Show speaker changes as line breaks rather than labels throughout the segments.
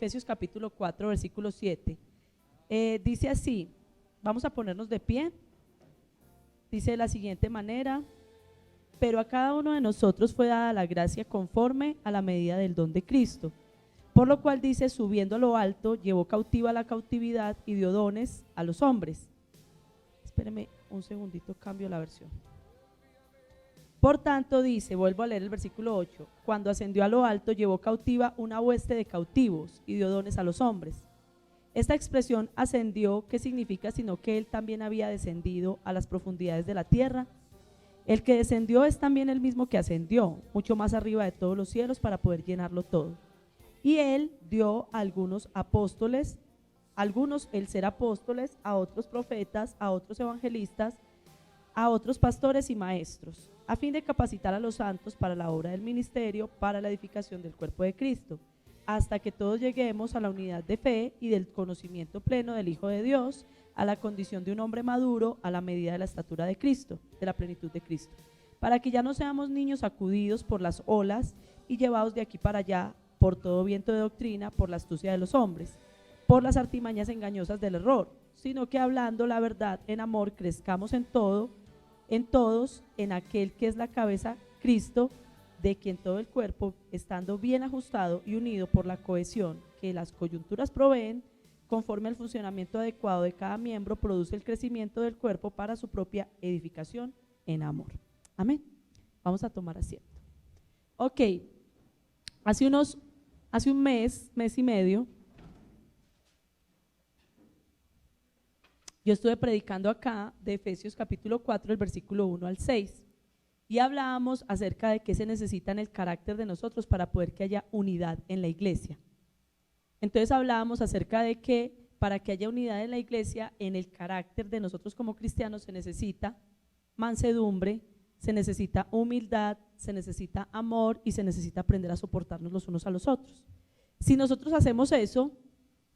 Efesios capítulo 4, versículo 7. Dice así, vamos a ponernos de pie. Dice de la siguiente manera: pero a cada uno de nosotros fue dada la gracia conforme a la medida del don de Cristo. Por lo cual dice, subiendo a lo alto, llevó cautiva la cautividad y dio dones a los hombres. Espéreme un segundito, cambio la versión. Por tanto dice, vuelvo a leer el versículo 8, cuando ascendió a lo alto, llevó cautiva una hueste de cautivos y dio dones a los hombres. Esta expresión ascendió, ¿qué significa? Sino que él también había descendido a las profundidades de la tierra. El que descendió es también el mismo que ascendió, mucho más arriba de todos los cielos para poder llenarlo todo. Y él dio a algunos apóstoles, el ser apóstoles, a otros profetas, a otros evangelistas, a otros pastores y maestros, a fin de capacitar a los santos para la obra del ministerio, para la edificación del cuerpo de Cristo, hasta que todos lleguemos a la unidad de fe y del conocimiento pleno del Hijo de Dios, a la condición de un hombre maduro, a la medida de la estatura de Cristo, de la plenitud de Cristo, para que ya no seamos niños sacudidos por las olas y llevados de aquí para allá por todo viento de doctrina, por la astucia de los hombres, por las artimañas engañosas del error, sino que hablando la verdad en amor crezcamos en todo, en todos, en aquel que es la cabeza, Cristo, de quien todo el cuerpo, estando bien ajustado y unido por la cohesión que las coyunturas proveen, conforme al funcionamiento adecuado de cada miembro, produce el crecimiento del cuerpo para su propia edificación en amor. Amén. Vamos a tomar asiento. Ok, hace un mes y medio, yo estuve predicando acá de Efesios capítulo 4, el versículo 1 al 6, y hablábamos acerca de qué se necesita en el carácter de nosotros para poder que haya unidad en la iglesia. Entonces hablábamos acerca de que para que haya unidad en la iglesia, en el carácter de nosotros como cristianos se necesita mansedumbre, se necesita humildad, se necesita amor y se necesita aprender a soportarnos los unos a los otros. Si nosotros hacemos eso,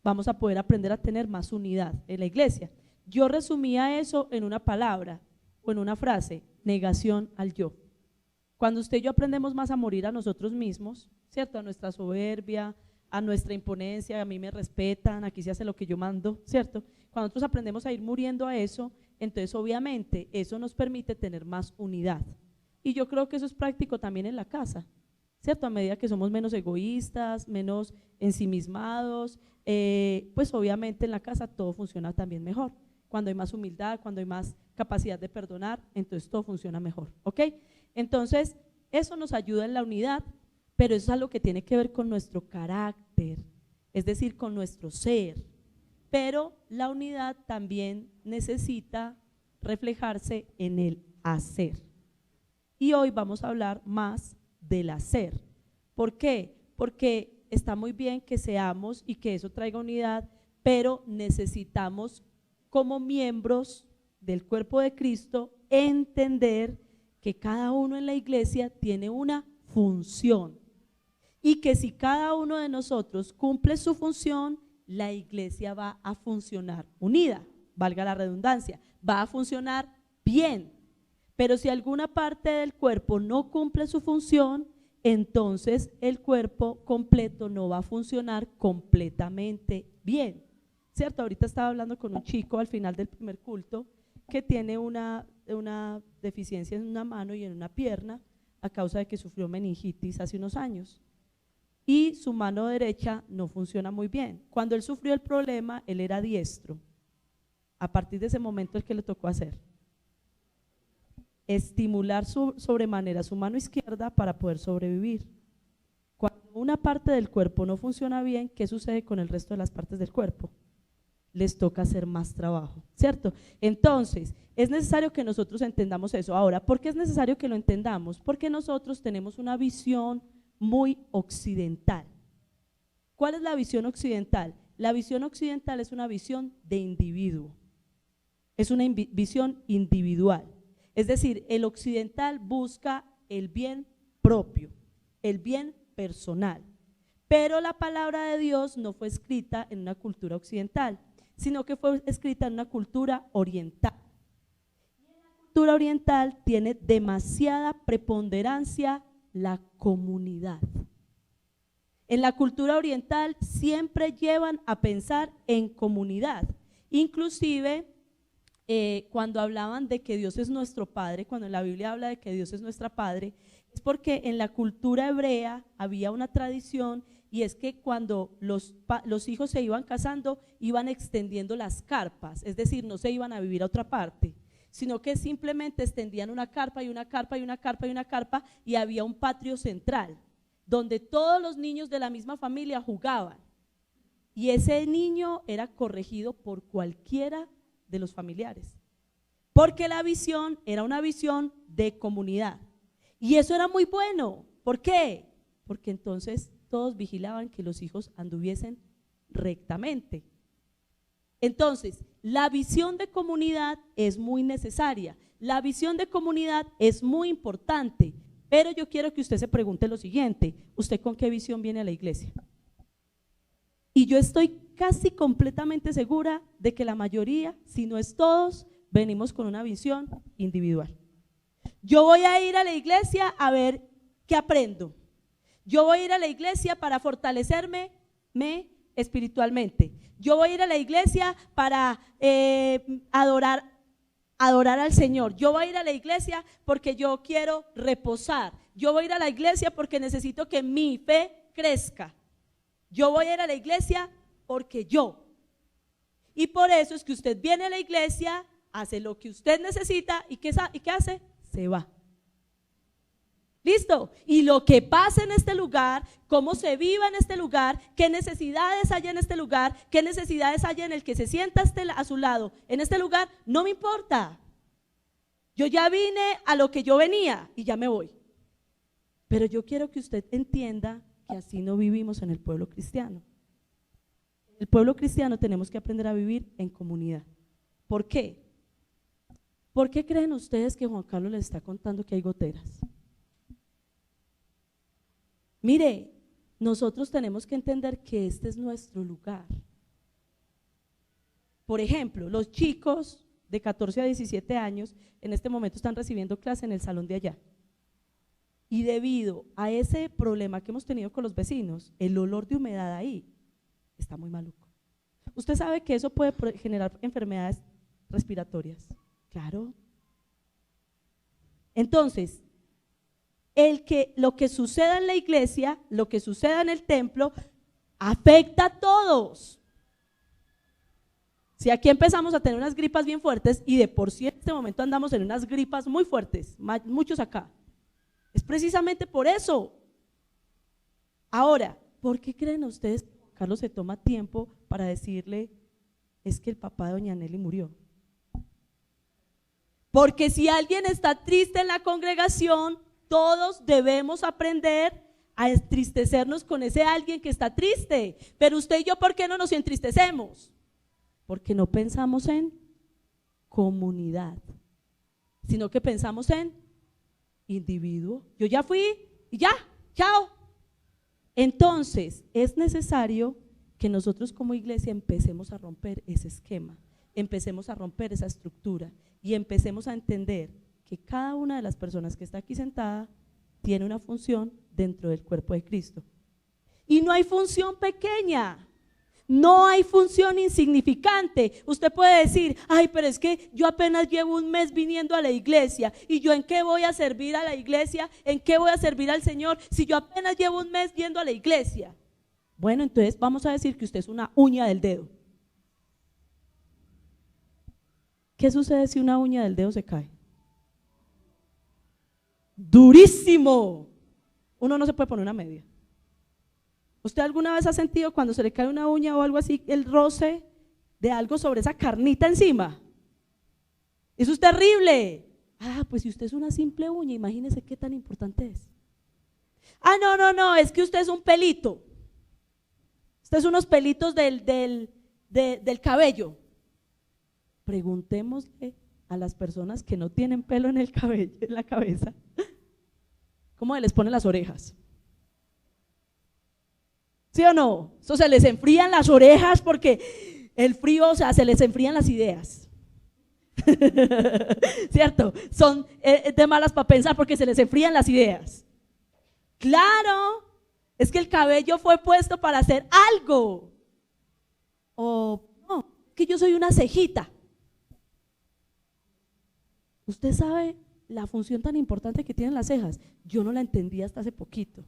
vamos a poder aprender a tener más unidad en la iglesia. Yo resumía eso en una palabra o en una frase: negación al yo. Cuando usted y yo aprendemos más a morir a nosotros mismos, ¿cierto? A nuestra soberbia, a nuestra imponencia, a mí me respetan, aquí se hace lo que yo mando, ¿cierto? Cuando nosotros aprendemos a ir muriendo a eso, entonces obviamente eso nos permite tener más unidad. Y yo creo que eso es práctico también en la casa, ¿cierto? A medida que somos menos egoístas, menos ensimismados, pues obviamente en la casa todo funciona también mejor. Cuando hay más humildad, cuando hay más capacidad de perdonar, entonces todo funciona mejor, ¿ok? Entonces eso nos ayuda en la unidad, pero eso es algo que tiene que ver con nuestro carácter, es decir, con nuestro ser. Pero la unidad también necesita reflejarse en el hacer. Y hoy vamos a hablar más del hacer. ¿Por qué? Porque está muy bien que seamos y que eso traiga unidad, pero necesitamos como miembros del cuerpo de Cristo entender que cada uno en la iglesia tiene una función y que si cada uno de nosotros cumple su función, la iglesia va a funcionar unida, valga la redundancia, va a funcionar bien. Pero si alguna parte del cuerpo no cumple su función, entonces el cuerpo completo no va a funcionar completamente bien, ¿cierto? Ahorita estaba hablando con un chico al final del primer culto que tiene una deficiencia en una mano y en una pierna a causa de que sufrió meningitis hace unos años y su mano derecha no funciona muy bien. Cuando él sufrió el problema, él era diestro. A partir de ese momento, ¿qué le tocó hacer? Estimular sobremanera su mano izquierda para poder sobrevivir. Cuando una parte del cuerpo no funciona bien, ¿qué sucede con el resto de las partes del cuerpo? Les toca hacer más trabajo, ¿cierto? Entonces, es necesario que nosotros entendamos eso. Ahora, ¿por qué es necesario que lo entendamos? Porque nosotros tenemos una visión muy occidental. ¿Cuál es la visión occidental? La visión occidental es una visión de individuo, es una visión individual. Es decir, el occidental busca el bien propio, el bien personal, pero la palabra de Dios no fue escrita en una cultura occidental, sino que fue escrita en una cultura oriental. Y en la cultura oriental tiene demasiada preponderancia la comunidad. En la cultura oriental siempre llevan a pensar en comunidad. Inclusive cuando hablaban de que Dios es nuestro Padre, cuando en la Biblia habla de que Dios es nuestro Padre, es porque en la cultura hebrea había una tradición, y es que cuando los hijos se iban casando, iban extendiendo las carpas, es decir, no se iban a vivir a otra parte, sino que simplemente extendían una carpa y una carpa y una carpa y una carpa, y había un patio central, donde todos los niños de la misma familia jugaban, y ese niño era corregido por cualquiera de los familiares, porque la visión era una visión de comunidad, y eso era muy bueno. ¿Por qué? Porque entonces todos vigilaban que los hijos anduviesen rectamente. Entonces, la visión de comunidad es muy necesaria, la visión de comunidad es muy importante, pero yo quiero que usted se pregunte lo siguiente: ¿usted con qué visión viene a la iglesia? Y yo estoy casi completamente segura de que la mayoría, si no es todos, venimos con una visión individual. Yo voy a ir a la iglesia a ver qué aprendo. Yo voy a ir a la iglesia para fortalecerme espiritualmente. Yo voy a ir a la iglesia para adorar al Señor. Yo voy a ir a la iglesia porque yo quiero reposar. Yo voy a ir a la iglesia porque necesito que mi fe crezca. Yo voy a ir a la iglesia porque yo. Y por eso es que usted viene a la iglesia, hace lo que usted necesita y ¿qué hace? Se va. ¿Listo? Y lo que pasa en este lugar, cómo se viva en este lugar, qué necesidades hay en este lugar, qué necesidades hay en el que se sienta a su lado en este lugar, no me importa. Yo ya vine a lo que yo venía y ya me voy. Pero yo quiero que usted entienda que así no vivimos en el pueblo cristiano. El pueblo cristiano tenemos que aprender a vivir en comunidad. ¿Por qué? ¿Por qué creen ustedes que Juan Carlos les está contando que hay goteras? Mire, nosotros tenemos que entender que este es nuestro lugar. Por ejemplo, los chicos de 14 a 17 años en este momento están recibiendo clase en el salón de allá. Y debido a ese problema que hemos tenido con los vecinos, el olor de humedad ahí está muy maluco. ¿Usted sabe que eso puede generar enfermedades respiratorias? Claro. Entonces, lo que suceda en la iglesia, lo que suceda en el templo, afecta a todos. Si aquí empezamos a tener unas gripas bien fuertes, y de por sí en este momento andamos en unas gripas muy fuertes, muchos acá, es precisamente por eso. Ahora, ¿por qué creen ustedes que Carlos se toma tiempo para decirle: es que el papá de doña Nelly murió? Porque si alguien está triste en la congregación, todos debemos aprender a entristecernos con ese alguien que está triste. Pero usted y yo, ¿por qué no nos entristecemos? Porque no pensamos en comunidad, sino que pensamos en individuo. Yo ya fui y ya, chao. Entonces es necesario que nosotros como iglesia empecemos a romper ese esquema, empecemos a romper esa estructura y empecemos a entender que cada una de las personas que está aquí sentada tiene una función dentro del cuerpo de Cristo. Y no hay función pequeña, no hay función insignificante. Usted puede decir: ay, pero es que yo apenas llevo un mes viniendo a la iglesia, y yo en qué voy a servir a la iglesia, en qué voy a servir al Señor si yo apenas llevo un mes yendo a la iglesia. Bueno, entonces vamos a decir que usted es una uña del dedo. ¿Qué sucede si una uña del dedo se cae? Durísimo. Uno no se puede poner una media. ¿Usted alguna vez ha sentido cuando se le cae una uña o algo así el roce de algo sobre esa carnita encima? Eso es terrible. Pues si usted es una simple uña, imagínese qué tan importante es. No, es que usted es un pelito. Usted es unos pelitos del cabello. Preguntémosle a las personas que no tienen pelo en el cabello, en la cabeza, ¿cómo les ponen las orejas? ¿Sí o no? Eso se les enfrían las orejas porque el frío, o sea, se les enfrían las ideas. ¿Cierto? Son de malas para pensar porque se les enfrían las ideas. Claro, Es que el cabello fue puesto para hacer algo. O no, que yo soy una cejita. Usted sabe la función tan importante que tienen las cejas. Yo no la entendía hasta hace poquito.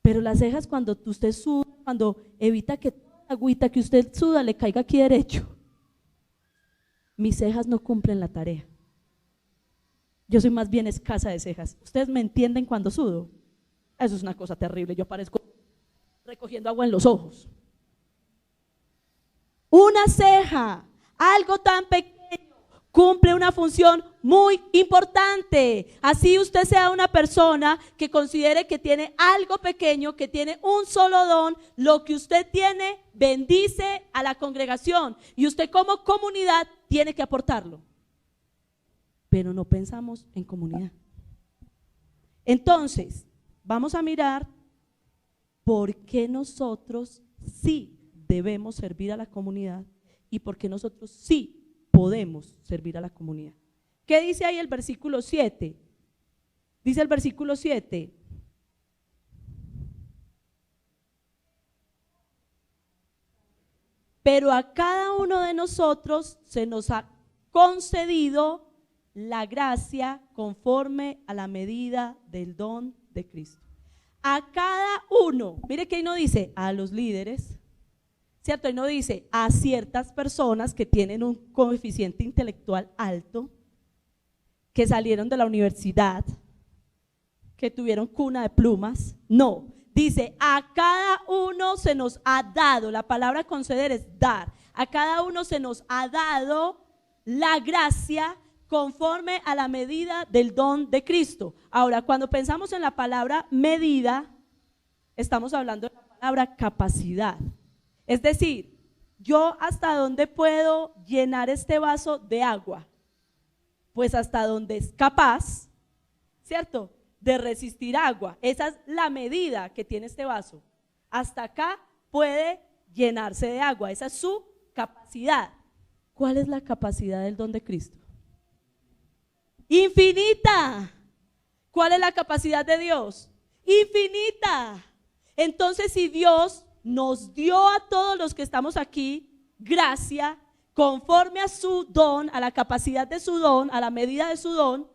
Pero las cejas, cuando usted suda, cuando evita que toda la agüita que usted suda le caiga aquí derecho, mis cejas no cumplen la tarea. Yo soy más bien escasa de cejas. ¿Ustedes me entienden cuando sudo? Eso es una cosa terrible. Yo parezco recogiendo agua en los ojos. Una ceja, algo tan pequeño, cumple una función muy importante. Así usted sea una persona que considere que tiene algo pequeño, que tiene un solo don, lo que usted tiene bendice a la congregación y usted como comunidad tiene que aportarlo. Pero no pensamos en comunidad. Entonces, vamos a mirar por qué nosotros sí debemos servir a la comunidad y por qué nosotros sí podemos servir a la comunidad. ¿Qué dice ahí el versículo 7? Dice el versículo 7: pero a cada uno de nosotros se nos ha concedido la gracia conforme a la medida del don de Cristo. A cada uno, mire que ahí no dice a los líderes, ¿cierto? Ahí no dice a ciertas personas que tienen un coeficiente intelectual alto, que salieron de la universidad, que tuvieron cuna de plumas. No, dice a cada uno se nos ha dado, la palabra conceder es dar, a cada uno se nos ha dado la gracia conforme a la medida del don de Cristo. Ahora, cuando pensamos en la palabra medida, estamos hablando de la palabra capacidad. Es decir, yo hasta dónde puedo llenar este vaso de agua, pues hasta donde es capaz, ¿cierto?, de resistir agua. Esa es la medida que tiene este vaso. Hasta acá puede llenarse de agua, esa es su capacidad. ¿Cuál es la capacidad del don de Cristo? Infinita. ¿Cuál es la capacidad de Dios? Infinita. Entonces, si Dios nos dio a todos los que estamos aquí gracia conforme a su don, a la capacidad de su don, a la medida de su don,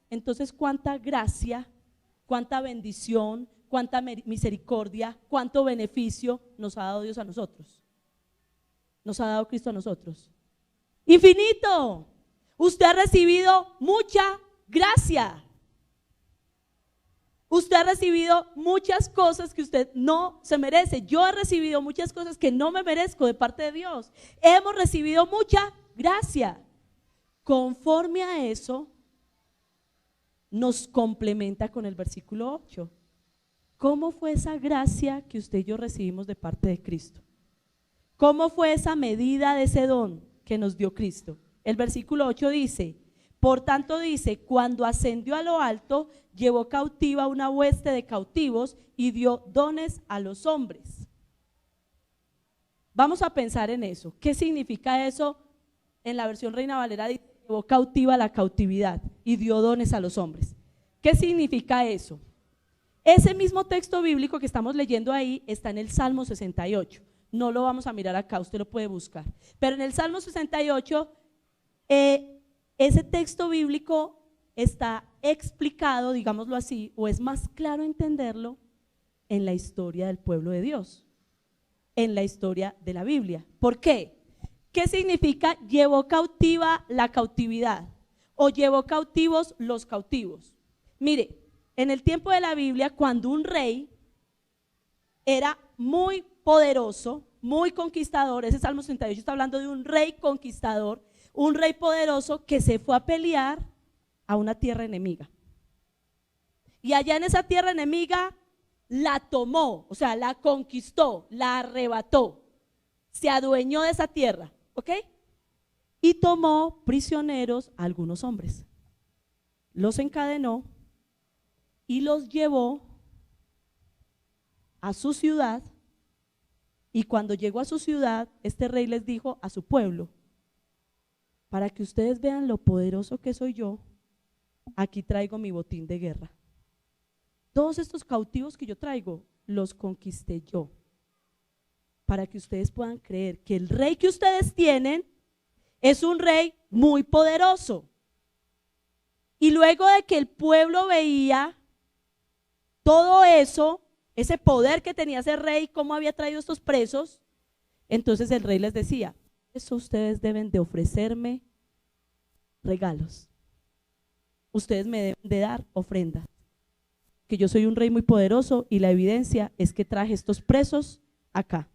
entonces cuánta gracia, cuánta bendición, cuánta misericordia, cuánto beneficio nos ha dado Dios a nosotros, nos ha dado Cristo a nosotros. Infinito. Usted ha recibido mucha gracia. Usted ha recibido muchas cosas que usted no se merece. Yo he recibido muchas cosas que no me merezco de parte de Dios. Hemos recibido mucha gracia. Conforme a eso, nos complementa con el versículo 8. ¿Cómo fue esa gracia que usted y yo recibimos de parte de Cristo? ¿Cómo fue esa medida de ese don que nos dio Cristo? El versículo 8 dice: por tanto dice, cuando ascendió a lo alto, llevó cautiva una hueste de cautivos y dio dones a los hombres. Vamos a pensar en eso. ¿Qué significa eso? En la versión Reina Valera dice, llevó cautiva la cautividad y dio dones a los hombres. ¿Qué significa eso? Ese mismo texto bíblico que estamos leyendo ahí está en el Salmo 68. No lo vamos a mirar acá, usted lo puede buscar. Pero en el Salmo 68, ese texto bíblico está explicado, digámoslo así, o es más claro entenderlo en la historia del pueblo de Dios, en la historia de la Biblia. ¿Por qué? ¿Qué significa llevó cautiva la cautividad o llevó cautivos los cautivos? Mire, en el tiempo de la Biblia, cuando un rey era muy poderoso, muy conquistador, ese Salmo 68 está hablando de un rey conquistador, un rey poderoso que se fue a pelear a una tierra enemiga. Y allá en esa tierra enemiga la tomó, o sea, la conquistó, la arrebató, se adueñó de esa tierra, ¿ok? Y tomó prisioneros a algunos hombres, los encadenó y los llevó a su ciudad. Y cuando llegó a su ciudad, este rey les dijo a su pueblo: para que ustedes vean lo poderoso que soy yo, aquí traigo mi botín de guerra. todos estos cautivos que yo traigo, los conquisté yo, para que ustedes puedan creer que el rey que ustedes tienen es un rey muy poderoso. Y luego de que el pueblo veía todo eso, ese poder que tenía ese rey, cómo había traído estos presos, entonces el rey les decía: eso ustedes deben de ofrecerme regalos, ustedes me deben de dar ofrendas, que yo soy un rey muy poderoso y la evidencia es que traje estos presos acá.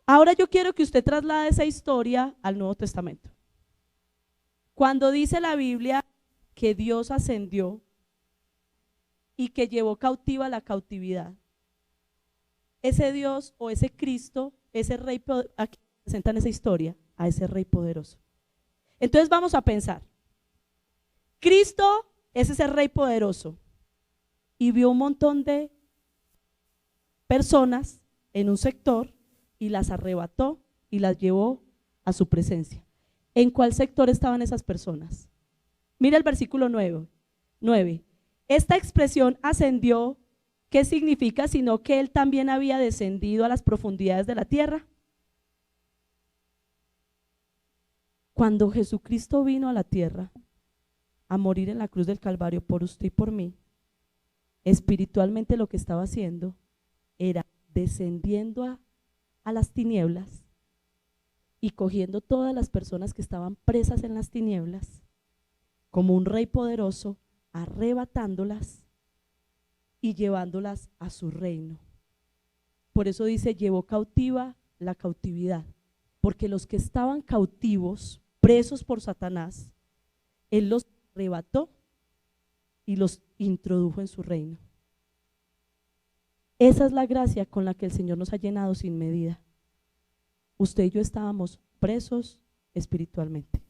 Ahora yo quiero que usted traslade esa historia al Nuevo Testamento. Cuando dice la Biblia que Dios ascendió y que llevó cautiva la cautividad, ese Dios o ese Cristo, ese rey, aquí presentan esa historia a ese rey poderoso. Entonces vamos a pensar, Cristo es ese rey poderoso y vio un montón de personas en un sector y las arrebató y las llevó a su presencia. ¿En cuál sector estaban esas personas? Mira el versículo 9. Esta expresión ascendió, ¿qué significa? Sino que él también había descendido a las profundidades de la tierra. Cuando Jesucristo vino a la tierra a morir en la cruz del Calvario por usted y por mí, espiritualmente lo que estaba haciendo era descendiendo a las tinieblas y cogiendo todas las personas que estaban presas en las tinieblas, como un rey poderoso, arrebatándolas y llevándolas a su reino. Por eso dice, llevó cautiva la cautividad, porque los que estaban cautivos, presos por Satanás, él los arrebató y los introdujo en su reino. Esa es la gracia con la que el Señor nos ha llenado sin medida. Usted y yo estábamos presos espiritualmente.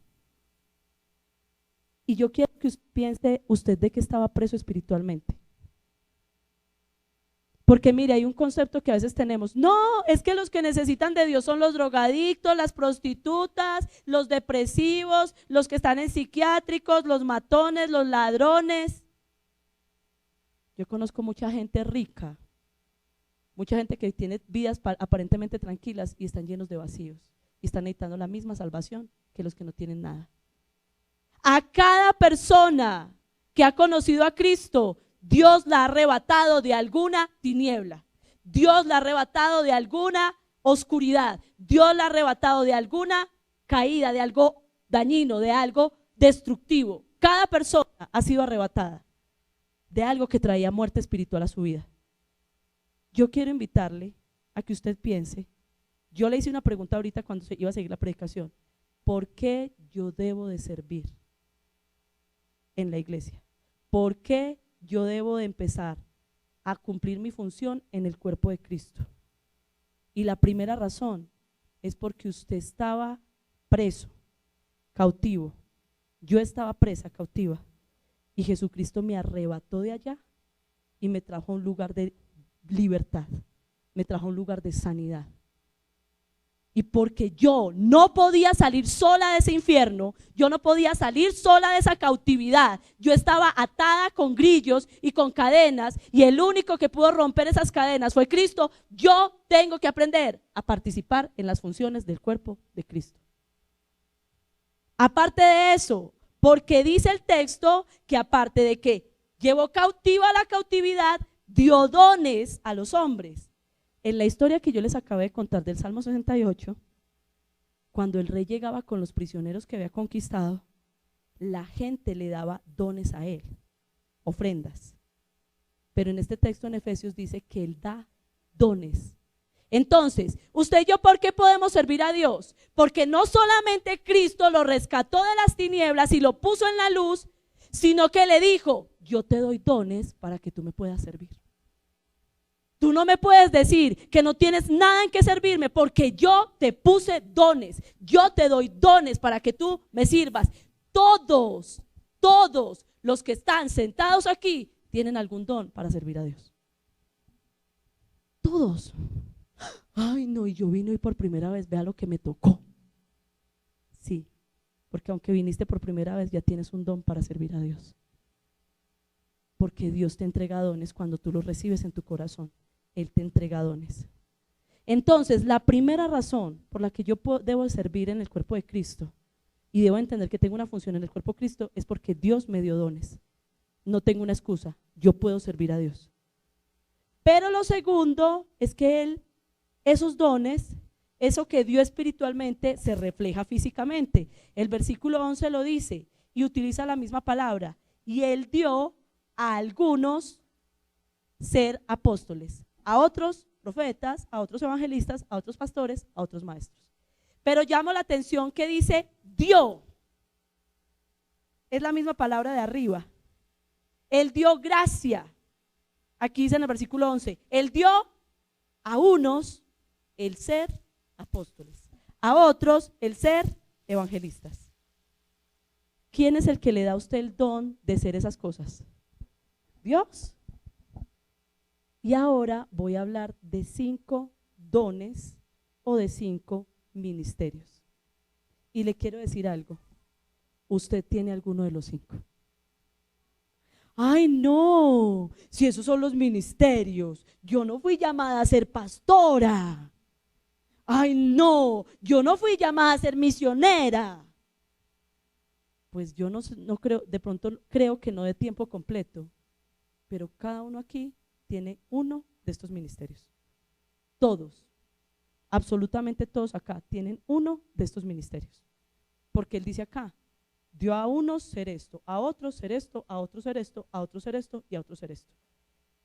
Y yo quiero que usted piense, ¿usted de qué estaba preso espiritualmente? Porque mire, hay un concepto que a veces tenemos, no, es que los que necesitan de Dios son los drogadictos, las prostitutas, los depresivos, los que están en psiquiátricos, los matones, los ladrones. Yo conozco mucha gente rica, mucha gente que tiene vidas aparentemente tranquilas y están llenos de vacíos y están necesitando la misma salvación que los que no tienen nada. A cada persona que ha conocido a Cristo, Dios la ha arrebatado de alguna tiniebla, Dios la ha arrebatado de alguna oscuridad, Dios la ha arrebatado de alguna caída, de algo dañino, de algo destructivo. Cada persona ha sido arrebatada de algo que traía muerte espiritual a su vida. Yo quiero invitarle a que usted piense, yo le hice una pregunta ahorita cuando iba a seguir la predicación, ¿por qué yo debo de servir en la iglesia? ¿Por qué yo debo de empezar a cumplir mi función en el cuerpo de Cristo? Y la primera razón es porque usted estaba preso, cautivo, yo estaba presa, cautiva, y Jesucristo me arrebató de allá y me trajo a un lugar de libertad, me trajo a un lugar de sanidad. Y porque yo no podía salir sola de ese infierno, yo no podía salir sola de esa cautividad, yo estaba atada con grillos y con cadenas, y el único que pudo romper esas cadenas fue Cristo. Yo tengo que aprender a participar en las funciones del cuerpo de Cristo. Aparte de eso, porque dice el texto que aparte de que llevó cautiva la cautividad, dio dones a los hombres. En la historia que yo les acabé de contar del Salmo 68, cuando el rey llegaba con los prisioneros que había conquistado, la gente le daba dones a él, ofrendas. Pero en este texto en Efesios dice que él da dones. Entonces, usted y yo, ¿por qué podemos servir a Dios? Porque no solamente Cristo lo rescató de las tinieblas y lo puso en la luz, sino que le dijo, yo te doy dones para que tú me puedas servir. Tú no me puedes decir que no tienes nada en que servirme, porque yo te puse dones, yo te doy dones para que tú me sirvas. Todos los que están sentados aquí tienen algún don para servir a Dios. Todos. Ay, no, y yo vine hoy por primera vez, vea lo que me tocó. Sí, porque aunque viniste por primera vez, ya tienes un don para servir a Dios. Porque Dios te entrega dones cuando tú los recibes en tu corazón. Él te entrega dones. Entonces, la primera razón por la que yo debo servir en el cuerpo de Cristo y debo entender que tengo una función en el cuerpo de Cristo es porque Dios me dio dones. No tengo una excusa, yo puedo servir a Dios. Pero lo segundo es que esos dones, eso que dio espiritualmente, se refleja físicamente. El versículo 11 lo dice y utiliza la misma palabra. Y Él dio a algunos ser apóstoles, a otros profetas, a otros evangelistas, a otros pastores, a otros maestros. Pero llamo la atención que dice dio. Es la misma palabra de arriba. Él dio gracia. Aquí dice en el versículo 11, Él dio a unos el ser apóstoles, a otros el ser evangelistas. ¿Quién es el que le da a usted el don de ser esas cosas? Dios. Y ahora voy a hablar de 5 dones o de 5 ministerios. Y le quiero decir algo, usted tiene alguno de los 5. Ay, no, si esos son los ministerios, yo no fui llamada a ser pastora. Ay, no, yo no fui llamada a ser misionera. Pues yo no creo, de pronto creo que no de tiempo completo, pero cada uno aquí tiene uno de estos ministerios. Todos, absolutamente todos acá tienen uno de estos ministerios. Porque Él dice acá, dio a unos ser esto, a otros ser esto, a otros ser esto, a otros ser esto y a otros ser esto.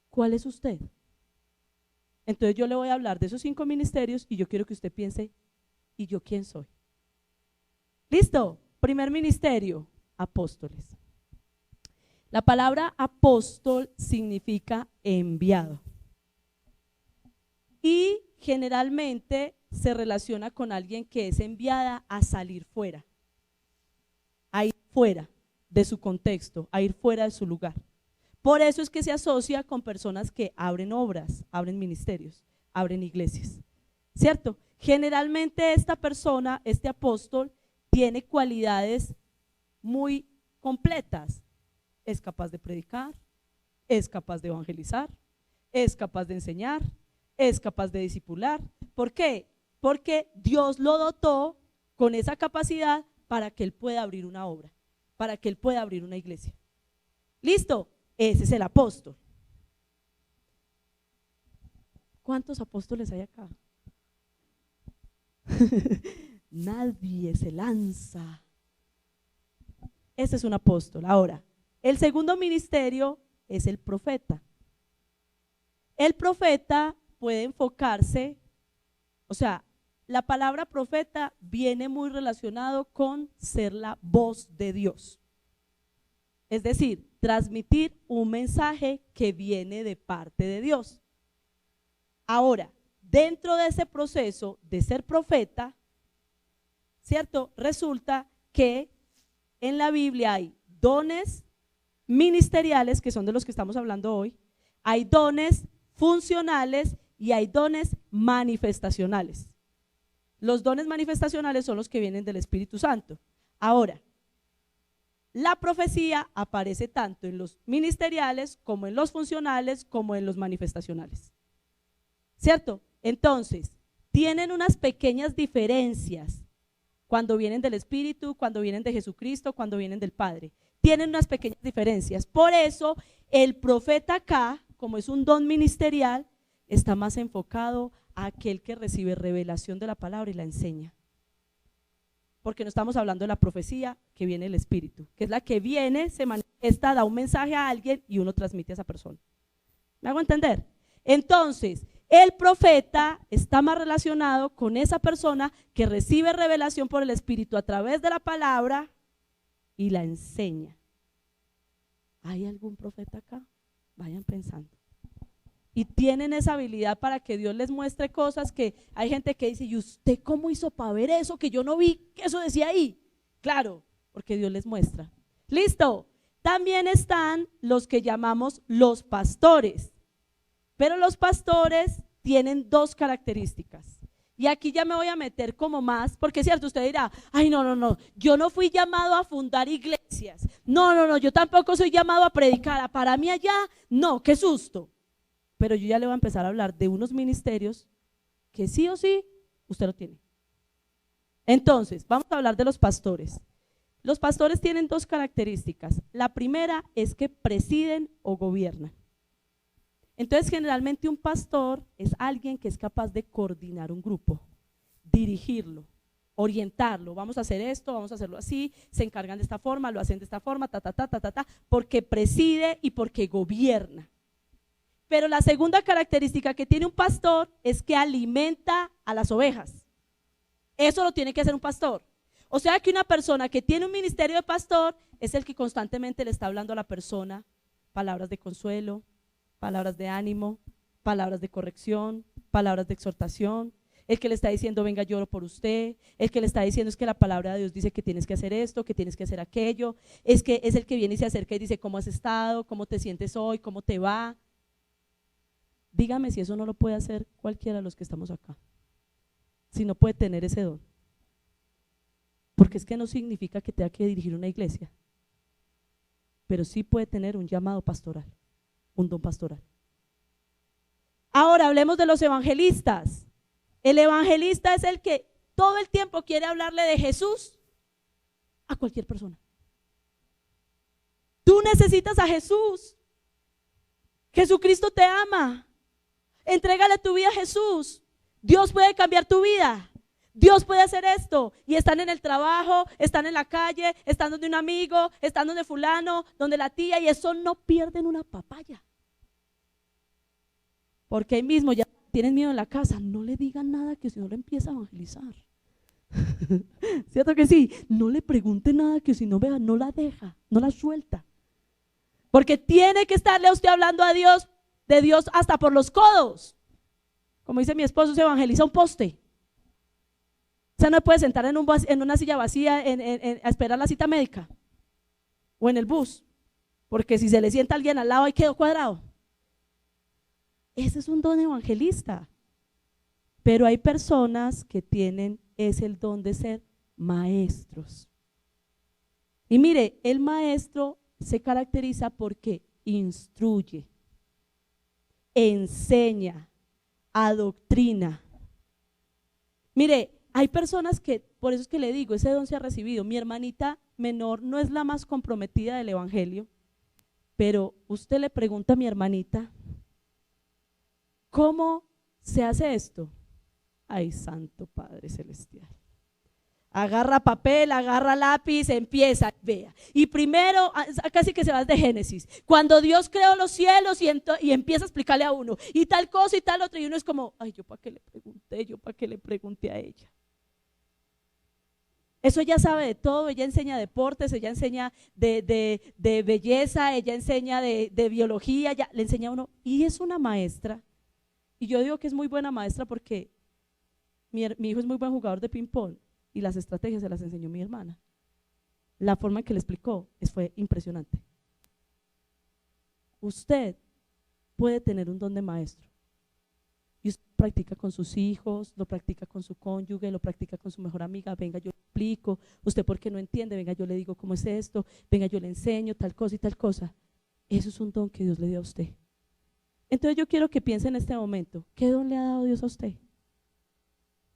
¿Cuál es usted? Entonces yo le voy a hablar de esos 5 ministerios y yo quiero que usted piense, ¿y yo quién soy? ¿Listo? Primer ministerio, apóstoles. La palabra apóstol significa enviado y generalmente se relaciona con alguien que es enviada a salir fuera, a ir fuera de su contexto, a ir fuera de su lugar. Por eso es que se asocia con personas que abren obras, abren ministerios, abren iglesias, ¿cierto? Generalmente esta persona, este apóstol, tiene cualidades muy completas. Es capaz de predicar, es capaz de evangelizar, es capaz de enseñar, es capaz de discipular. ¿Por qué? Porque Dios lo dotó con esa capacidad para que él pueda abrir una obra, para que él pueda abrir una iglesia. ¿Listo? Ese es el apóstol. ¿Cuántos apóstoles hay acá? Nadie se lanza. Ese es un apóstol. Ahora, el segundo ministerio es el profeta. El profeta puede enfocarse, o sea, la palabra profeta viene muy relacionado con ser la voz de Dios. Es decir, transmitir un mensaje que viene de parte de Dios. Ahora, dentro de ese proceso de ser profeta, ¿cierto? Resulta que en la Biblia hay dones ministeriales, que son de los que estamos hablando hoy, hay dones funcionales y hay dones manifestacionales. Los dones manifestacionales son los que vienen del Espíritu Santo. Ahora, la profecía aparece tanto en los ministeriales como en los funcionales como en los manifestacionales, ¿cierto? Entonces, tienen unas pequeñas diferencias cuando vienen del Espíritu, cuando vienen de Jesucristo, cuando vienen del Padre. Tienen unas pequeñas diferencias. Por eso, el profeta acá, como es un don ministerial, está más enfocado a aquel que recibe revelación de la palabra y la enseña. Porque no estamos hablando de la profecía que viene del Espíritu, que es la que viene, se manifiesta, da un mensaje a alguien y uno transmite a esa persona. ¿Me hago entender? Entonces, el profeta está más relacionado con esa persona que recibe revelación por el Espíritu a través de la palabra y la enseña. ¿Hay algún profeta acá? Vayan pensando. Y tienen esa habilidad para que Dios les muestre cosas que hay gente que dice, ¿y usted cómo hizo para ver eso? Que yo no vi que eso decía ahí. Claro, porque Dios les muestra. ¿Listo? También están los que llamamos los pastores. Pero los pastores tienen 2 características. Y aquí ya me voy a meter como más, porque es cierto, usted dirá, ay, no, yo no fui llamado a fundar iglesias. No, yo tampoco soy llamado a predicar. Para mí allá, no, qué susto. Pero yo ya le voy a empezar a hablar de unos ministerios que sí o sí usted lo tiene. Entonces, vamos a hablar de los pastores. Los pastores tienen dos características. La primera es que presiden o gobiernan. Entonces, generalmente un pastor es alguien que es capaz de coordinar un grupo, dirigirlo, orientarlo. Vamos a hacer esto, vamos a hacerlo así, se encargan de esta forma, lo hacen de esta forma, porque preside y porque gobierna. Pero la segunda característica que tiene un pastor es que alimenta a las ovejas. Eso lo tiene que hacer un pastor. O sea que una persona que tiene un ministerio de pastor es el que constantemente le está hablando a la persona palabras de consuelo, palabras de ánimo, palabras de corrección, palabras de exhortación, el que le está diciendo venga lloro por usted, el que le está diciendo es que la palabra de Dios dice que tienes que hacer esto, que tienes que hacer aquello, es el que viene y se acerca y dice cómo has estado, cómo te sientes hoy, cómo te va. Dígame si eso no lo puede hacer cualquiera de los que estamos acá, si no puede tener ese don, porque es que no significa que tenga que dirigir una iglesia, pero sí puede tener un llamado pastoral, un don pastoral. Ahora hablemos de los evangelistas. El evangelista es el que todo el tiempo quiere hablarle de Jesús a cualquier persona. Tú necesitas a Jesús. Jesucristo te ama. Entrégale tu vida a Jesús. Dios puede cambiar tu vida. Dios puede hacer esto. Y están en el trabajo, están en la calle, están donde un amigo, están donde fulano, donde la tía, y eso no pierden una papaya. Porque ahí mismo ya tienen miedo en la casa, no le digan nada que si no le empieza a evangelizar. ¿Cierto que sí? No le pregunte nada que si no vea, no la deja, no la suelta. Porque tiene que estarle a usted hablando a Dios, de Dios hasta por los codos. Como dice mi esposo, se evangeliza un poste. O sea, no puede sentar en una silla vacía a esperar la cita médica o en el bus, porque si se le sienta alguien al lado ahí quedó cuadrado. Ese es un don evangelista. Pero hay personas que tienen el don de ser maestros. Y mire, el maestro se caracteriza porque instruye, enseña, adoctrina. Mire, hay personas que, por eso es que le digo, ese don se ha recibido. Mi hermanita menor no es la más comprometida del evangelio, pero usted le pregunta a mi hermanita, ¿cómo se hace esto? Ay, Santo Padre Celestial. Agarra papel, agarra lápiz, empieza, vea. Y primero, casi que se va de Génesis. Cuando Dios creó los cielos y empieza a explicarle a uno, y tal cosa y tal otra, y uno es como, ay, yo para qué le pregunté a ella. Eso ella sabe de todo, ella enseña deportes, ella enseña de belleza, ella enseña de biología, ella le enseña a uno, y es una maestra. Y yo digo que es muy buena maestra porque mi hijo es muy buen jugador de ping pong y las estrategias se las enseñó mi hermana. La forma en que le explicó fue impresionante. Usted puede tener un don de maestro y usted practica con sus hijos, lo practica con su cónyuge, lo practica con su mejor amiga. Venga, yo le explico. Usted porque no entiende, venga, yo le digo cómo es esto, venga, yo le enseño tal cosa y tal cosa. Eso es un don que Dios le dio a usted. Entonces yo quiero que piense en este momento, ¿qué don le ha dado Dios a usted?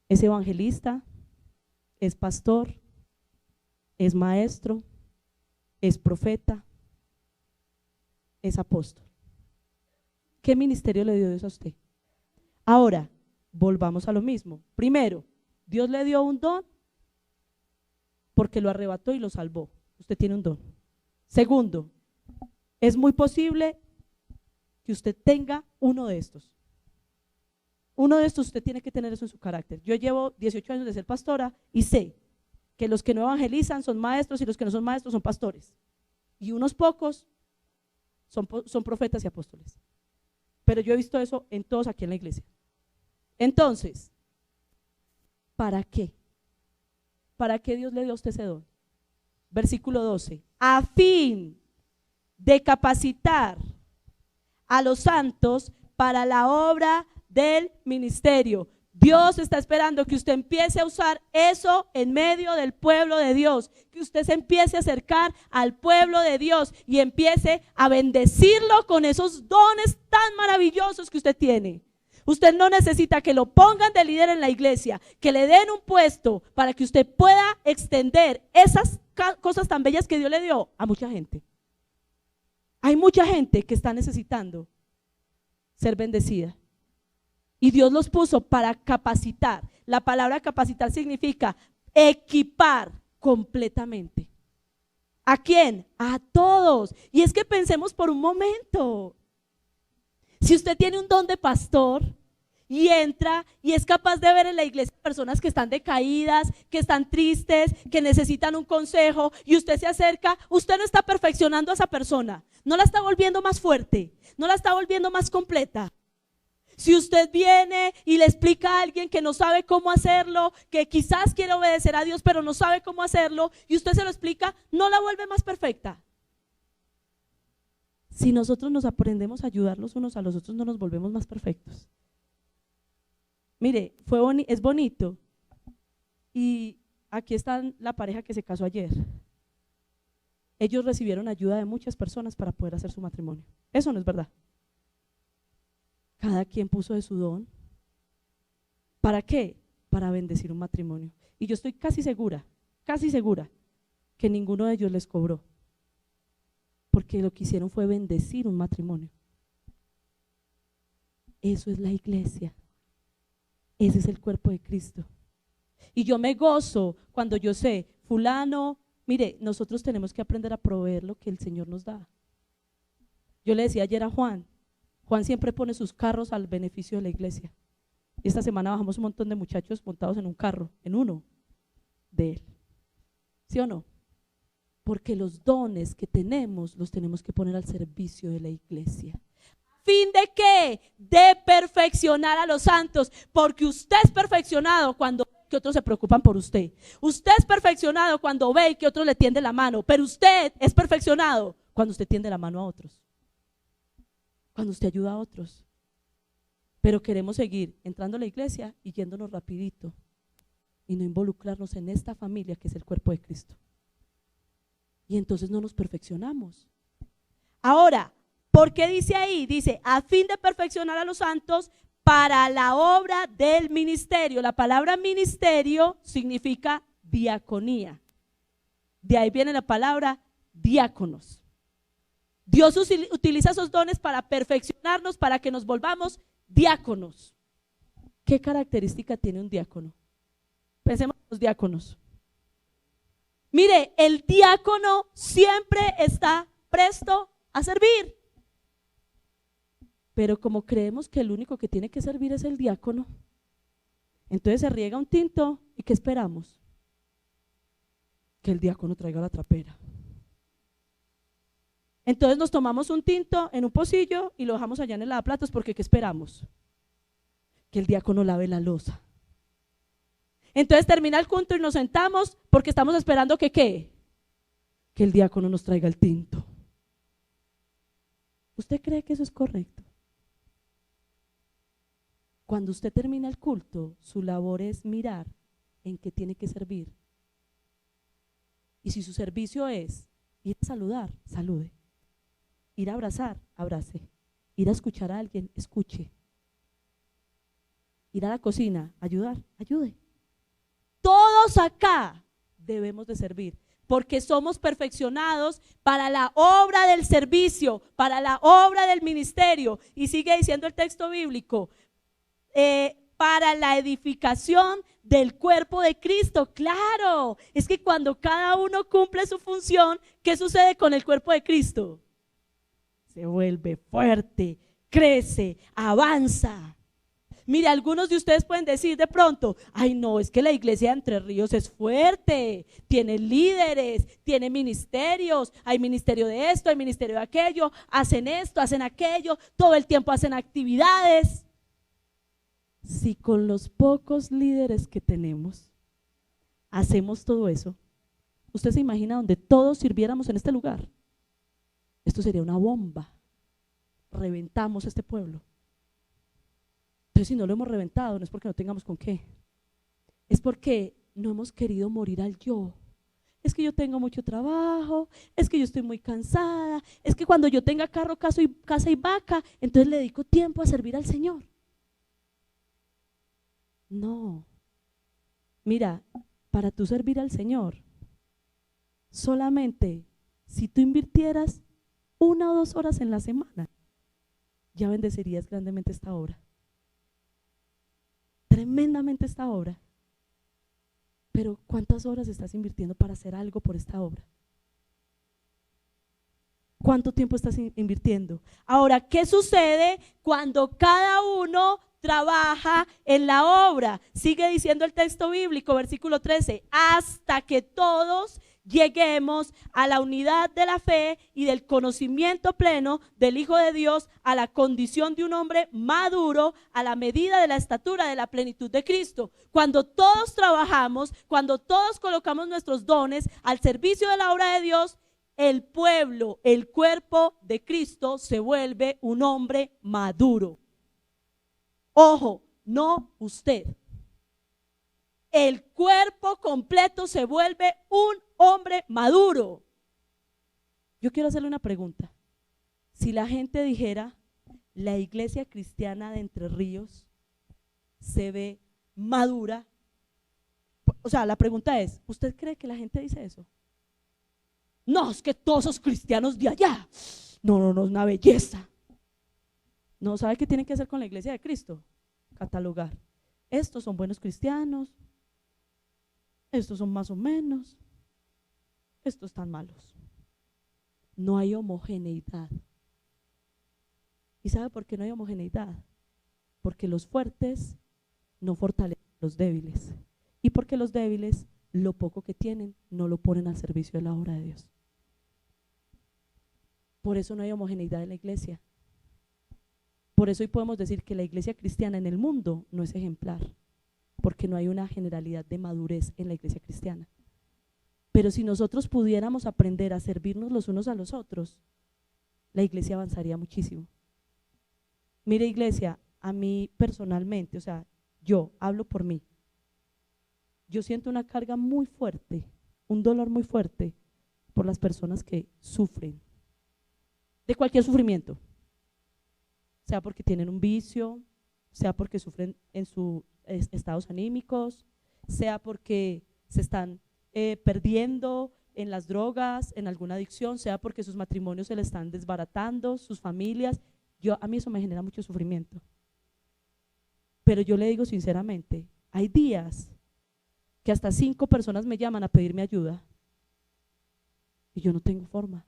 ¿Es evangelista? ¿Es pastor? ¿Es maestro? ¿Es profeta? ¿Es apóstol? ¿Qué ministerio le dio Dios a usted? Ahora, volvamos a lo mismo. Primero, Dios le dio un don porque lo arrebató y lo salvó. Usted tiene un don. Segundo, es muy posible que usted tenga uno de estos. Uno de estos usted tiene que tener eso en su carácter. Yo llevo 18 años de ser pastora y sé que los que no evangelizan son maestros y los que no son maestros son pastores. Y unos pocos son profetas y apóstoles. Pero yo he visto eso en todos aquí en la iglesia. Entonces, ¿para qué? ¿Para qué Dios le dio a usted ese don? Versículo 12. A fin de capacitar a los santos para la obra del ministerio. Dios está esperando que usted empiece a usar eso en medio del pueblo de Dios, que usted se empiece a acercar al pueblo de Dios y empiece a bendecirlo con esos dones tan maravillosos que usted tiene. Usted no necesita que lo pongan de líder en la iglesia, que le den un puesto para que usted pueda extender esas cosas tan bellas que Dios le dio a mucha gente. Hay mucha gente que está necesitando ser bendecida. Y Dios los puso para capacitar. La palabra capacitar significa equipar completamente. ¿A quién? A todos. Y es que pensemos por un momento. Si usted tiene un don de pastor y entra y es capaz de ver en la iglesia personas que están decaídas, que están tristes, que necesitan un consejo, y usted se acerca, usted no está perfeccionando a esa persona, no la está volviendo más fuerte, no la está volviendo más completa. Si usted viene y le explica a alguien que no sabe cómo hacerlo, que quizás quiere obedecer a Dios pero no sabe cómo hacerlo, y usted se lo explica, no la vuelve más perfecta. Si nosotros nos aprendemos a ayudar los unos a los otros, no nos volvemos más perfectos. Mire, es bonito. Y aquí está la pareja que se casó ayer. Ellos recibieron ayuda de muchas personas para poder hacer su matrimonio. Eso no es verdad. Cada quien puso de su don. ¿Para qué? Para bendecir un matrimonio. Y yo estoy casi segura que ninguno de ellos les cobró, porque lo que hicieron fue bendecir un matrimonio. Eso es la iglesia. Ese es el cuerpo de Cristo. Y yo me gozo cuando yo sé, fulano, mire, nosotros tenemos que aprender a proveer lo que el Señor nos da. Yo le decía ayer a Juan siempre pone sus carros al beneficio de la iglesia. Y esta semana bajamos un montón de muchachos montados en un carro, en uno de él. ¿Sí o no? Porque los dones que tenemos los tenemos que poner al servicio de la iglesia. ¿Fin de qué? De perfeccionar a los santos, porque usted es perfeccionado cuando ve que otros se preocupan por usted. Usted es perfeccionado cuando ve que otros le tienden la mano, pero usted es perfeccionado cuando usted tiende la mano a otros, cuando usted ayuda a otros. Pero queremos seguir entrando a la iglesia y yéndonos rapidito y no involucrarnos en esta familia que es el cuerpo de Cristo. Y entonces no nos perfeccionamos. Ahora, ¿por qué dice ahí? Dice, a fin de perfeccionar a los santos para la obra del ministerio. La palabra ministerio significa diaconía. De ahí viene la palabra diáconos. Dios utiliza esos dones para perfeccionarnos, para que nos volvamos diáconos. ¿Qué característica tiene un diácono? Pensemos en los diáconos. Mire, el diácono siempre está presto a servir. Pero como creemos que el único que tiene que servir es el diácono, entonces se riega un tinto y ¿qué esperamos? Que el diácono traiga la trapera. Entonces nos tomamos un tinto en un pocillo y lo dejamos allá en el lavaplatos, porque ¿qué esperamos? Que el diácono lave la loza. Entonces termina el culto y nos sentamos porque estamos esperando que ¿qué? Que el diácono nos traiga el tinto. ¿Usted cree que eso es correcto? Cuando usted termina el culto, su labor es mirar en qué tiene que servir. Y si su servicio es ir a saludar, salude. Ir a abrazar, abrace. Ir a escuchar a alguien, escuche. Ir a la cocina, ayudar, ayude. Todos acá debemos de servir, porque somos perfeccionados para la obra del servicio, para la obra del ministerio. Y sigue diciendo el texto bíblico, para la edificación del cuerpo de Cristo. Claro, es que cuando cada uno cumple su función, ¿qué sucede con el cuerpo de Cristo? Se vuelve fuerte, crece, avanza. Mire, algunos de ustedes pueden decir de pronto, ay no, es que la iglesia de Entre Ríos es fuerte, tiene líderes, tiene ministerios, hay ministerio de esto, hay ministerio de aquello, hacen esto, hacen aquello, todo el tiempo hacen actividades. Si con los pocos líderes que tenemos hacemos todo eso, ¿usted se imagina donde todos sirviéramos en este lugar? Esto sería una bomba, reventamos este pueblo. Entonces, si no lo hemos reventado, no es porque no tengamos con qué, es porque no hemos querido morir al yo. Es que yo tengo mucho trabajo, es que yo estoy muy cansada, es que cuando yo tenga carro, casa y vaca, entonces le dedico tiempo a servir al Señor. No, mira, para tú servir al Señor, solamente si tú invirtieras 1 o 2 horas en la semana, ya bendecirías grandemente esta obra, tremendamente esta obra. Pero ¿cuántas horas estás invirtiendo para hacer algo por esta obra? ¿Cuánto tiempo estás invirtiendo? Ahora, ¿qué sucede cuando cada uno trabaja en la obra? Sigue diciendo el texto bíblico, versículo 13, hasta que todos lleguemos a la unidad de la fe y del conocimiento pleno del Hijo de Dios, a la condición de un hombre maduro, a la medida de la estatura de la plenitud de Cristo. Cuando todos trabajamos, cuando todos colocamos nuestros dones al servicio de la obra de Dios, el pueblo, el cuerpo de Cristo se vuelve un hombre maduro. Ojo, no usted. El cuerpo completo se vuelve un hombre maduro. Yo quiero hacerle una pregunta. Si la gente dijera, la iglesia cristiana de Entre Ríos se ve madura, o sea, la pregunta es, ¿usted cree que la gente dice eso? No, es que todos esos cristianos de allá, no, es una belleza. No, ¿sabe qué tienen que hacer con la iglesia de Cristo? Catalogar. Estos son buenos cristianos, estos son más o menos, estos están malos. No hay homogeneidad. ¿Y sabe por qué no hay homogeneidad? Porque los fuertes no fortalecen a los débiles, y porque los débiles, lo poco que tienen, no lo ponen al servicio de la obra de Dios. Por eso no hay homogeneidad en la iglesia. Por eso hoy podemos decir que la iglesia cristiana en el mundo no es ejemplar, porque no hay una generalidad de madurez en la iglesia cristiana. Pero si nosotros pudiéramos aprender a servirnos los unos a los otros, la iglesia avanzaría muchísimo. Mire, iglesia, a mí personalmente, o sea, yo hablo por mí, yo siento una carga muy fuerte, un dolor muy fuerte por las personas que sufren de cualquier sufrimiento, sea porque tienen un vicio, sea porque sufren en sus estados anímicos, sea porque se están perdiendo en las drogas, en alguna adicción, sea porque sus matrimonios se le están desbaratando, sus familias. A mí eso me genera mucho sufrimiento. Pero yo le digo sinceramente, hay días que hasta 5 personas me llaman a pedirme ayuda y yo no tengo forma.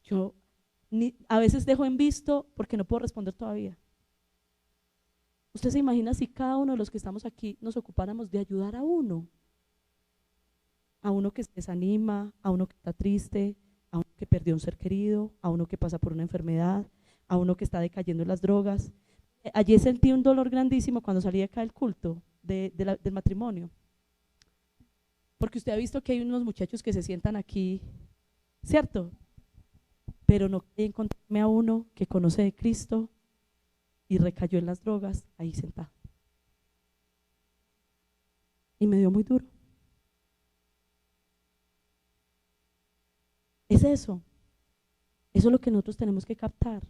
Yo a veces dejo en visto porque no puedo responder todavía. ¿Usted se imagina si cada uno de los que estamos aquí nos ocupáramos de ayudar a uno que se desanima, a uno que está triste, a uno que perdió un ser querido, a uno que pasa por una enfermedad, a uno que está decayendo en las drogas? Ayer sentí un dolor grandísimo cuando salí de acá del culto del matrimonio, porque usted ha visto que hay unos muchachos que se sientan aquí, ¿cierto? Pero no quería encontrarme a uno que conoce de Cristo y recayó en las drogas ahí sentado. Y me dio muy duro. Es eso. Eso es lo que nosotros tenemos que captar.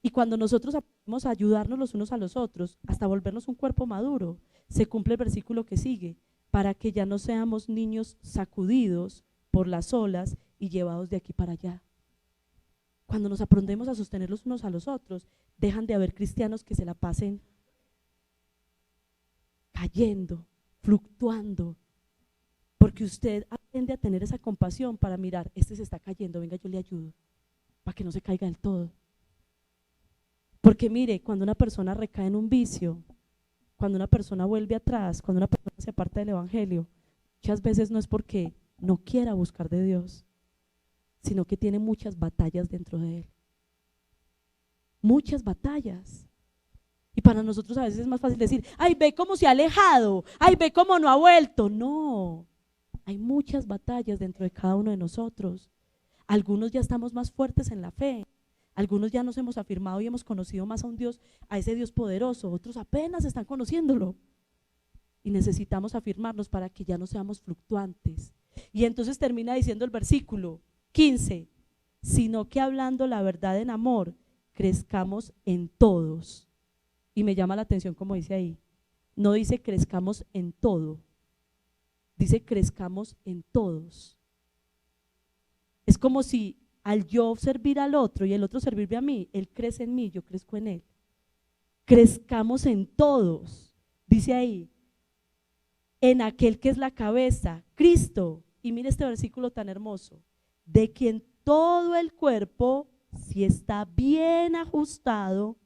Y cuando nosotros aprendemos a ayudarnos los unos a los otros, hasta volvernos un cuerpo maduro, se cumple el versículo que sigue, para que ya no seamos niños sacudidos por las olas y llevados de aquí para allá. Cuando nos aprendemos a sostener los unos a los otros, dejan de haber cristianos que se la pasen cayendo, fluctuando, porque usted aprende a tener esa compasión para mirar, este se está cayendo, venga, yo le ayudo, para que no se caiga del todo. Porque mire, cuando una persona recae en un vicio, cuando una persona vuelve atrás, cuando una persona se aparta del evangelio, muchas veces no es porque no quiera buscar de Dios, sino que tiene muchas batallas dentro de él. Muchas batallas. Y para nosotros a veces es más fácil decir, ay, ve cómo se ha alejado, ay, ve cómo no ha vuelto. No, hay muchas batallas dentro de cada uno de nosotros. Algunos ya estamos más fuertes en la fe. Algunos ya nos hemos afirmado y hemos conocido más a un Dios, a ese Dios poderoso. Otros apenas están conociéndolo. Y necesitamos afirmarnos para que ya no seamos fluctuantes. Y entonces termina diciendo el versículo 15, sino que hablando la verdad en amor, crezcamos en todos. Y me llama la atención como dice ahí, no dice crezcamos en todo, dice crezcamos en todos. Es como si al yo servir al otro y el otro servirme a mí, él crece en mí, yo crezco en él. Crezcamos en todos, dice ahí, en aquel que es la cabeza, Cristo. Y mire este versículo tan hermoso, de quien todo el cuerpo, si está bien ajustado,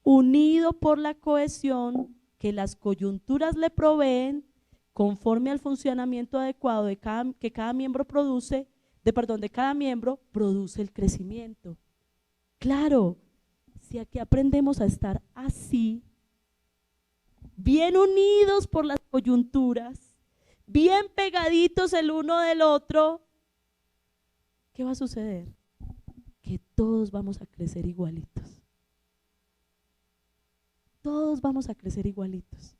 unido por la cohesión que las coyunturas le proveen, conforme al funcionamiento adecuado de cada miembro produce, de cada miembro produce el crecimiento. Claro, si aquí aprendemos a estar así, bien unidos por las coyunturas, bien pegaditos el uno del otro, ¿qué va a suceder? Que todos vamos a crecer igualitos. Todos vamos a crecer igualitos.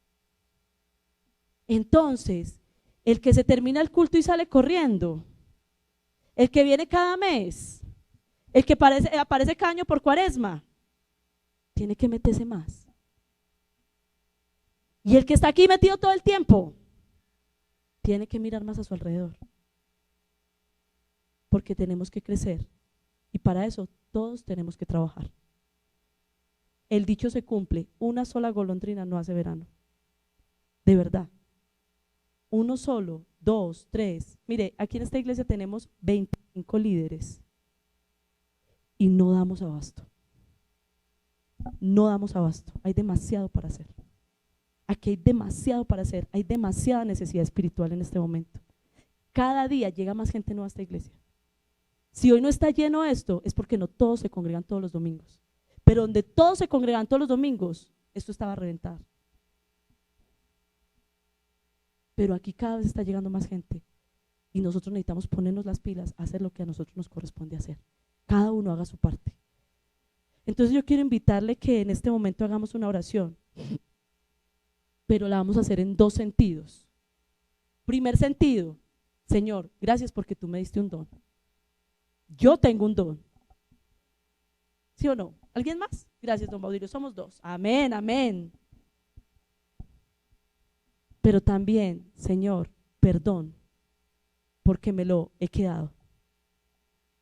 Entonces, el que se termina el culto y sale corriendo, el que viene cada mes, el que aparece cada año por Cuaresma, tiene que meterse más. Y el que está aquí metido todo el tiempo, tiene que mirar más a su alrededor. Porque tenemos que crecer. Y para eso todos tenemos que trabajar. El dicho se cumple, una sola golondrina no hace verano. De verdad. Uno solo, 2, 3. Mire, aquí en esta iglesia tenemos 25 líderes y no damos abasto. No damos abasto. Hay demasiado para hacer. Aquí hay demasiado para hacer. Hay demasiada necesidad espiritual en este momento. Cada día llega más gente nueva a esta iglesia. Si hoy no está lleno esto, es porque no todos se congregan todos los domingos. Pero donde todos se congregan todos los domingos, esto estaba a reventar. Pero aquí cada vez está llegando más gente y nosotros necesitamos ponernos las pilas, hacer lo que a nosotros nos corresponde hacer. Cada uno haga su parte. Entonces yo quiero invitarle que en este momento hagamos una oración, pero la vamos a hacer en 2 sentidos. Primer sentido, Señor, gracias porque tú me diste un don. Yo tengo un don. ¿Sí o no? ¿Alguien más? Gracias, don Baudilio, somos 2. Amén, amén. Pero también, Señor, perdón, porque me lo he quedado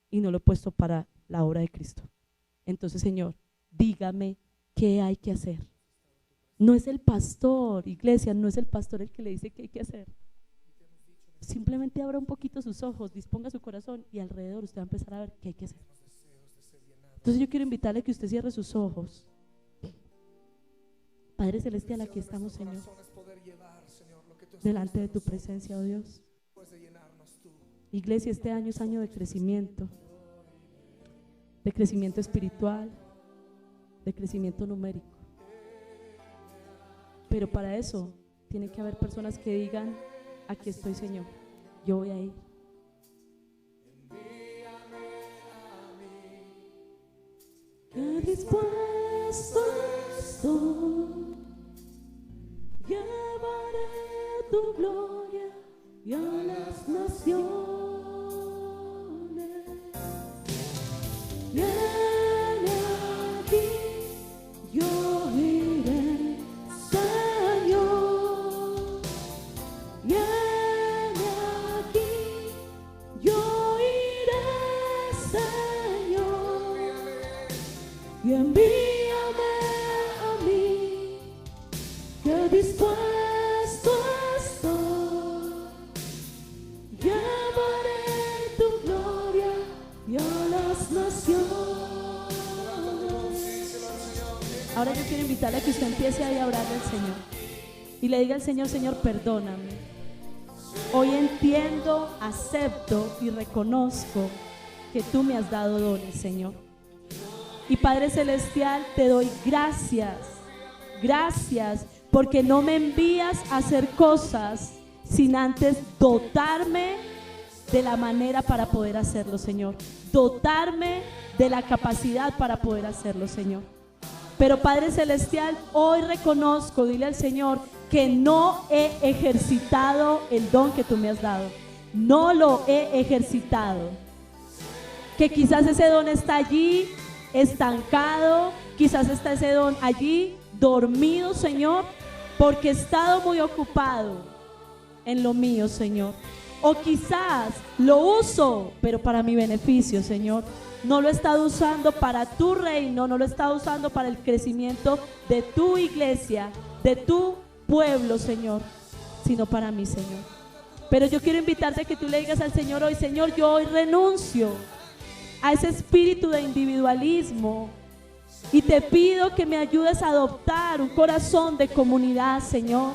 y no lo he puesto para la obra de Cristo. Entonces, Señor, dígame qué hay que hacer. No es el pastor, iglesia, no es el pastor el que le dice qué hay que hacer. Simplemente abra un poquito sus ojos, disponga su corazón y alrededor usted va a empezar a ver qué hay que hacer. Entonces yo quiero invitarle a que usted cierre sus ojos. Padre Celestial, aquí estamos, Señor, delante de tu presencia, oh Dios. Iglesia, este año es año de crecimiento espiritual, de crecimiento numérico. Pero para eso tiene que haber personas que digan, aquí estoy, Señor, yo voy a ir. Que dispuesto estoy, llevaré tu gloria y a las naciones. Viene aquí, yo iré, Señor. Viene aquí, yo iré, Señor. Y envíame a mí, que dispuesto estoy, llevaré tu gloria y a las naciones. Ahora yo quiero invitarle a que usted empiece a orarle al Señor y le diga al Señor, Señor, perdóname. Hoy entiendo, acepto y reconozco que tú me has dado dones, Señor. Y Padre Celestial, te doy gracias, gracias, porque no me envías a hacer cosas sin antes dotarme de la manera para poder hacerlo, Señor. Dotarme de la capacidad para poder hacerlo, Señor. Pero Padre Celestial, hoy reconozco, dile al Señor, que no he ejercitado el don que tú me has dado. No lo he ejercitado. Que quizás ese don está allí estancado, quizás está ese don allí dormido, Señor, porque he estado muy ocupado en lo mío, Señor. O quizás lo uso, pero para mi beneficio, Señor. No lo he estado usando para tu reino, no lo he estado usando para el crecimiento de tu iglesia, de tu pueblo, Señor, sino para mí, Señor. Pero yo quiero invitarte a que tú le digas al Señor hoy: Señor, yo hoy renuncio a ese espíritu de individualismo y te pido que me ayudes a adoptar un corazón de comunidad, Señor.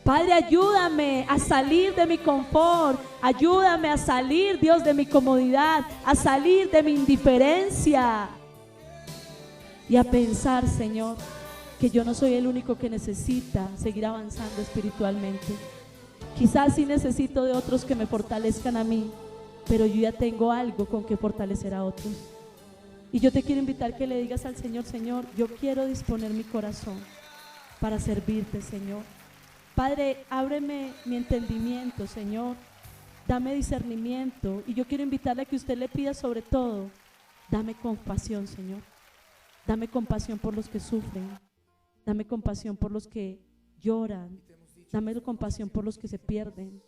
Padre, ayúdame a salir de mi confort, ayúdame a salir, Dios, de mi comodidad, a salir de mi indiferencia y a pensar, Señor, que yo no soy el único que necesita seguir avanzando espiritualmente. Quizás sí necesito de otros que me fortalezcan a mí, pero yo ya tengo algo con que fortalecer a otros. Y yo te quiero invitar que le digas al Señor: Señor, yo quiero disponer mi corazón para servirte, Señor. Padre, ábreme mi entendimiento, Señor. Dame discernimiento. Y yo quiero invitarle a que usted le pida sobre todo: dame compasión, Señor. Dame compasión por los que sufren. Dame compasión por los que lloran. Dame compasión por los que se pierden.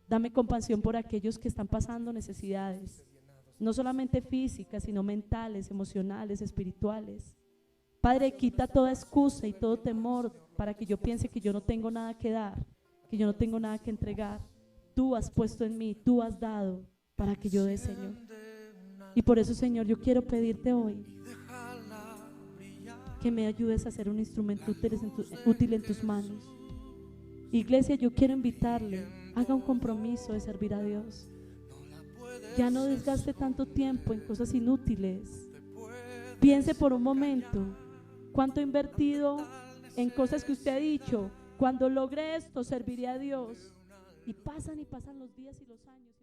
Dame compasión por aquellos que están pasando necesidades, no solamente físicas, sino mentales, emocionales, espirituales. Padre, quita toda excusa y todo temor para que yo piense que yo no tengo nada que dar, que yo no tengo nada que entregar. Tú has puesto en mí, tú has dado para que yo dé, Señor. Y por eso, Señor, yo quiero pedirte hoy que me ayudes a ser un instrumento útil en tus manos. Iglesia, yo quiero invitarle: haga un compromiso de servir a Dios. Ya no desgaste tanto tiempo en cosas inútiles. Piense por un momento cuánto he invertido en cosas que usted ha dicho: cuando logre esto serviré a Dios. Y pasan los días y los años.